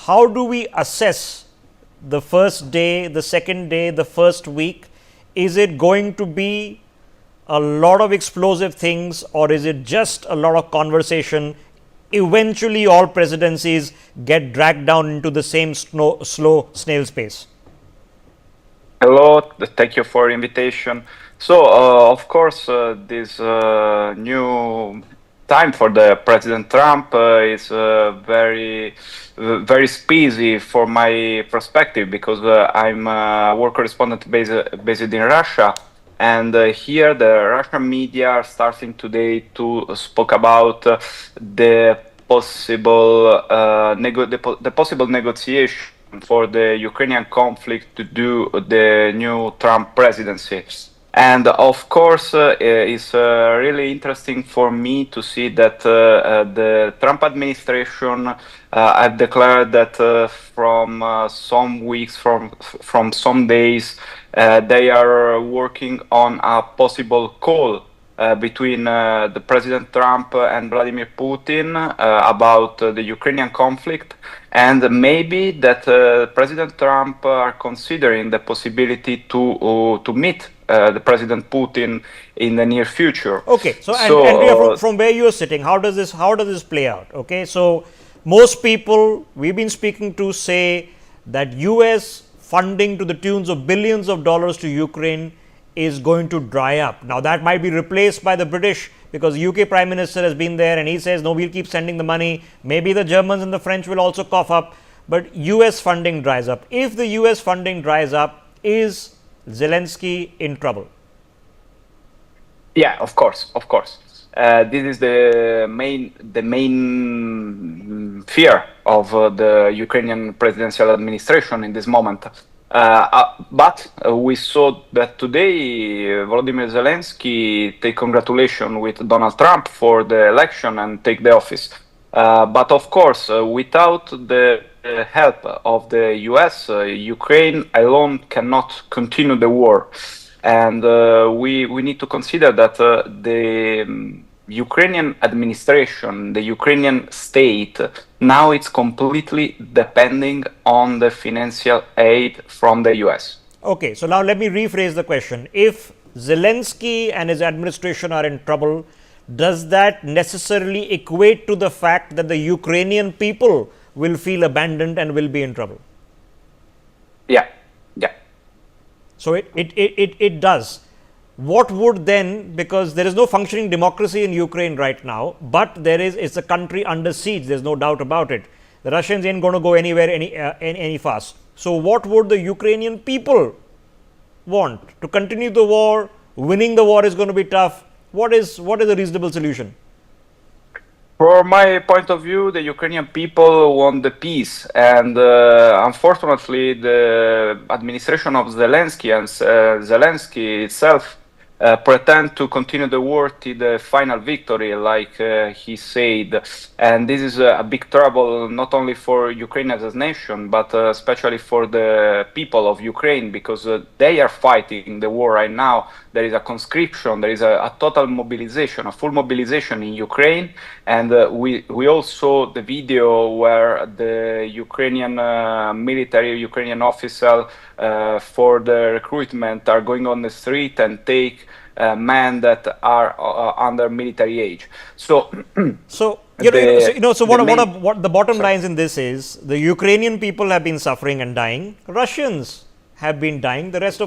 how do we assess the first day, the second day, the first week? Is it going to be a lot of explosive things, or is it just a lot of conversation? Eventually, all presidencies get dragged down into the same slow snail's pace. Hello, thank you for invitation. So, of course, this new time for the President Trump is very speedy for my perspective, because I'm a war correspondent based in Russia, and here the Russian media are starting today to speak about the possible the possible negotiation for the Ukrainian conflict to do the new Trump presidency. And of course, it's really interesting for me to see that the Trump administration have declared that from some weeks, from some days, they are working on a possible call between the President Trump and Vladimir Putin about the Ukrainian conflict, and maybe that President Trump are considering the possibility to meet the President Putin in the near future. Okay, so Andrea, from where you are sitting, how does this play out? Okay, so most people we've been speaking to say that U.S. funding to the tunes of billions of dollars to Ukraine is going to dry up. Now, that might be replaced by the British, because UK Prime Minister has been there and he says, no, we'll keep sending the money. Maybe the Germans and the French will also cough up, but US funding dries up. If the US funding dries up, is Zelensky in trouble? Yeah, of course. This is the main fear of the Ukrainian presidential administration in this moment. But we saw that today Volodymyr Zelensky take congratulations with Donald Trump for the election and take the office. But of course, without the help of the US, Ukraine alone cannot continue the war. And we need to consider that the Ukrainian administration, the Ukrainian state, now it's completely depending on the financial aid from the US. Okay, so now let me rephrase the question. If Zelensky and his administration are in trouble, does that necessarily equate to the fact that the Ukrainian people will feel abandoned and will be in trouble? Yeah. So it does. What would then, because there is no functioning democracy in Ukraine right now, but it's a country under siege, there's no doubt about it. The Russians ain't going to go anywhere any fast. So what would the Ukrainian people want? To continue the war? Winning the war is going to be tough. What is a reasonable solution? From my point of view, the Ukrainian people want the peace, and unfortunately, the administration of Zelensky and Zelensky itself pretend to continue the war to the final victory, like he said. And this is a big trouble, not only for Ukraine as a nation, but especially for the people of Ukraine, because they are fighting the war right now. There is a conscription, there is a total mobilization, a full mobilization in Ukraine. And we all saw the video where the Ukrainian military, Ukrainian official for the recruitment are going on the street and take men that are under military age. So, what the bottom lines in this is, the Ukrainian people have been suffering and dying. Russians have been dying. The rest of